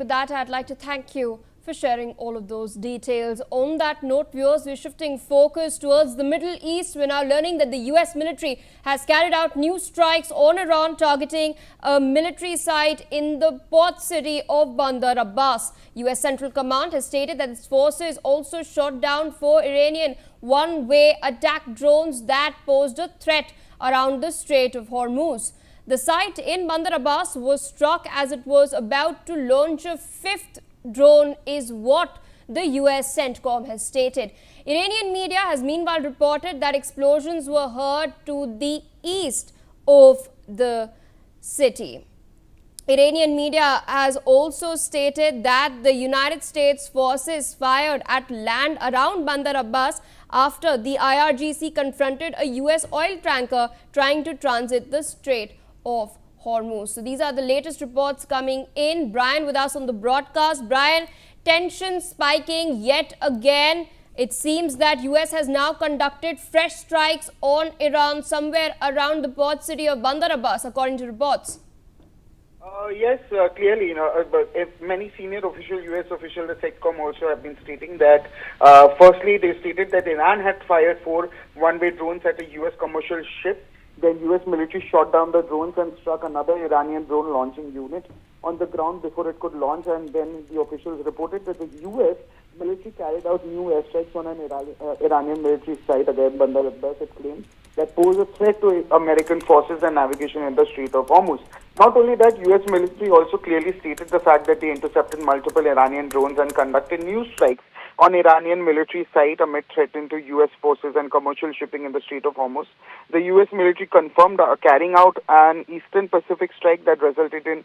With that, I'd like to thank you for sharing all of those details. On that note, viewers, we're shifting focus towards the Middle East. We're now learning that the US military has carried out new strikes on Iran, targeting a military site in the port city of Bandar Abbas. US Central Command has stated that its forces also shot down 4 Iranian one-way attack drones that posed a threat around the Strait of Hormuz. The site in Bandar Abbas was struck as it was about to launch a 5th drone, is what the US CENTCOM has stated. Iranian media has meanwhile reported that explosions were heard to the east of the city. Iranian media has also stated that the United States forces fired at land around Bandar Abbas after the IRGC confronted a US oil tanker trying to transit the Strait of Hormuz. So these are the latest reports coming in. Brian with us on the broadcast. Brian, tension spiking yet again. It seems that US has now conducted fresh strikes on Iran somewhere around the port city of Bandar Abbas, according to reports. Yes, clearly, but if many senior officials, U.S. officials, the CENTCOM also have been stating that, firstly, they stated that Iran had fired 4 one-way drones at a U.S. commercial ship. Then U.S. military shot down the drones and struck another Iranian drone launching unit on the ground before it could launch. And then the officials reported that the U.S. military carried out new airstrikes on an Iranian military site against Bandar Abbas, it claimed, that pose a threat to American forces and navigation in the Strait of Hormuz. Not only that, U.S. military also clearly stated the fact that they intercepted multiple Iranian drones and conducted new strikes on Iranian military site amid threat to U.S. forces and commercial shipping in the Strait of Hormuz. The U.S. military confirmed carrying out an Eastern Pacific strike that resulted in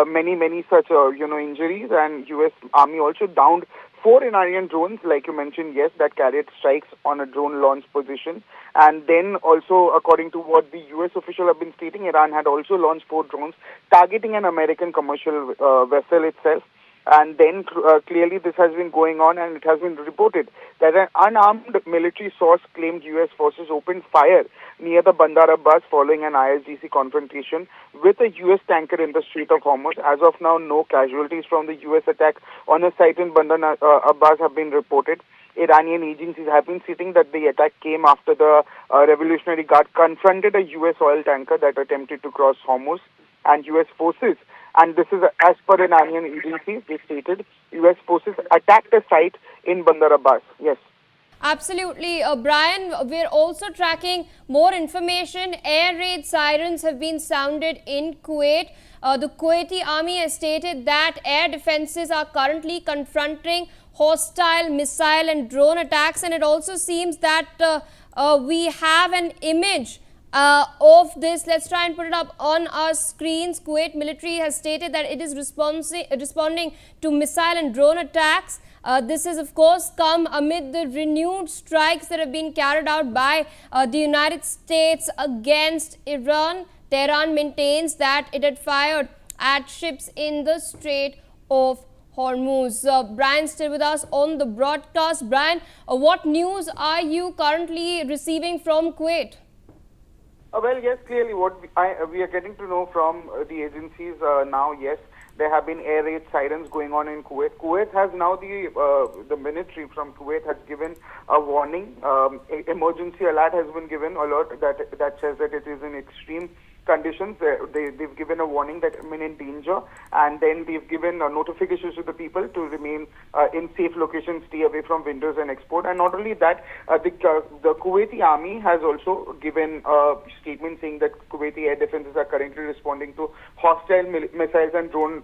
many such injuries, and U.S. Army also downed 4 Iranian drones, like you mentioned, yes, that carried strikes on a drone launch position. And then also, according to what the U.S. official have been stating, Iran had also launched 4 drones targeting an American commercial vessel itself. And then clearly this has been going on, and it has been reported that an unarmed military source claimed U.S. forces opened fire near the Bandar Abbas following an IRGC confrontation with a U.S. tanker in the Strait of Hormuz. As of now, no casualties from the U.S. attack on a site in Bandar Abbas have been reported. Iranian agencies have been stating that the attack came after the Revolutionary Guard confronted a U.S. oil tanker that attempted to cross Hormuz, and U.S. forces, and this is as per Iranian agencies, they stated U.S. forces attacked a site in Bandar Abbas. Yes. Absolutely. Brian, we're also tracking more information. Air raid sirens have been sounded in Kuwait. The Kuwaiti army has stated that air defenses are currently confronting hostile missile and drone attacks, and it also seems that we have an image of this. Let's try and put it up on our screens. Kuwait military has stated that it is responding to missile and drone attacks. This has of course come amid the renewed strikes that have been carried out by the United States against Iran. Tehran maintains that it had fired at ships in the Strait of Hormuz. Brian still with us on the broadcast. Brian, what news are you currently receiving from Kuwait? Well, yes, clearly what we are getting to know from the agencies now, yes, there have been air raid sirens going on in Kuwait. Kuwait has now, the military from Kuwait has given a warning. Emergency alert has been given, alert that says that it is in extreme conditions. They've given a warning that imminent danger, and then they've given notifications to the people to remain in safe locations, stay away from windows and export. And not only that, the Kuwaiti army has also given a statement saying that Kuwaiti air defenses are currently responding to hostile missiles and drone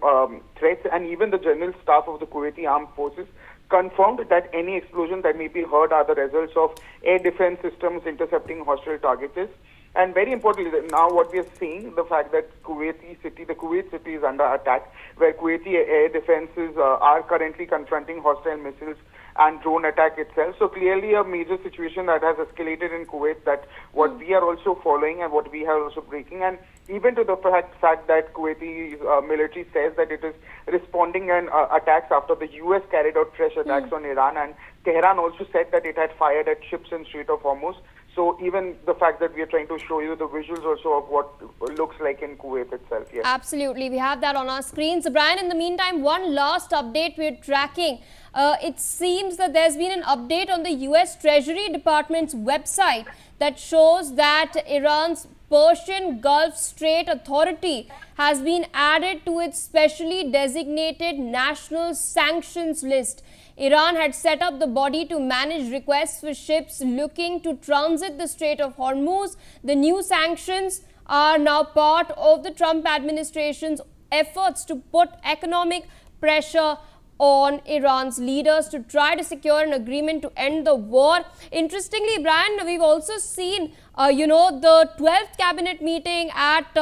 threats, and even the general staff of the Kuwaiti armed forces confirmed that any explosion that may be heard are the results of air defense systems intercepting hostile targets. And very importantly, now what we are seeing, the fact that the Kuwait city is under attack, where Kuwaiti air defenses are currently confronting hostile missiles and drone attack itself. So clearly a major situation that has escalated in Kuwait, that what we are also following and what we are also breaking. And even to the fact that Kuwaiti military says that it is responding and attacks after the U.S. carried out fresh attacks on Iran, and Tehran also said that it had fired at ships in Strait of Hormuz. So even the fact that we are trying to show you the visuals also of what looks like in Kuwait itself. Yes. Absolutely. We have that on our screens. So Brian, in the meantime, one last update we're tracking. It seems that there's been an update on the US Treasury Department's website that shows that Iran's Persian Gulf Strait Authority has been added to its specially designated national sanctions list. Iran had set up the body to manage requests for ships looking to transit the Strait of Hormuz. The new sanctions are now part of the Trump administration's efforts to put economic pressure on Iran's leaders to try to secure an agreement to end the war. Interestingly, Brian, we've also seen, the 12th cabinet meeting at,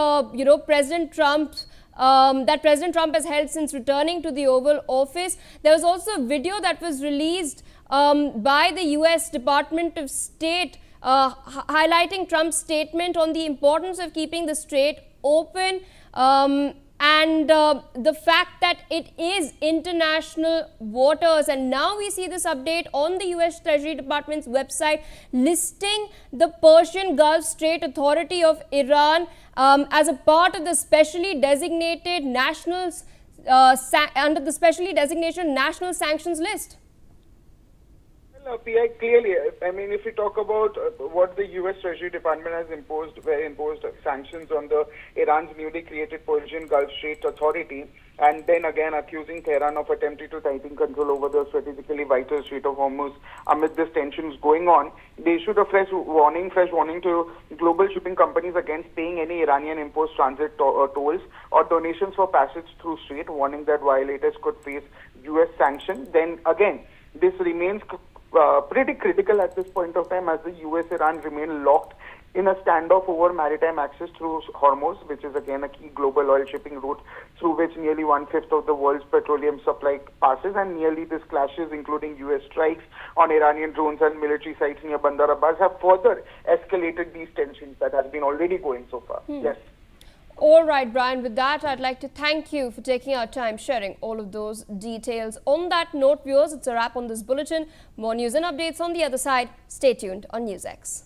President Trump's that President Trump has held since returning to the Oval Office. There was also a video that was released by the US Department of State highlighting Trump's statement on the importance of keeping the strait open and the fact that it is international waters. And now we see this update on the US Treasury Department's website listing the Persian Gulf Strait Authority of Iran as a part of the specially designated under the specially designated national sanctions list. Well, PI, clearly, I mean, if we talk about what the U.S. Treasury Department has imposed sanctions on the Iran's newly created Persian Gulf Strait Authority, and then again accusing Tehran of attempting to tighten control over the strategically vital Strait of Hormuz amid these tensions going on, they issued a fresh warning to global shipping companies against paying any Iranian imposed transit tolls or donations for passage through strait, warning that violators could face U.S. sanctions. Then again, this remains pretty critical at this point of time as the US-Iran remain locked in a standoff over maritime access through Hormuz, which is again a key global oil shipping route through which nearly 1/5 of the world's petroleum supply passes, and nearly these clashes, including US strikes on Iranian drones and military sites near Bandar Abbas, have further escalated these tensions that have been already going so far. Yes. All right, Brian, with that, I'd like to thank you for taking our time sharing all of those details. On that note, viewers, it's a wrap on this bulletin. More news and updates on the other side. Stay tuned on NewsX.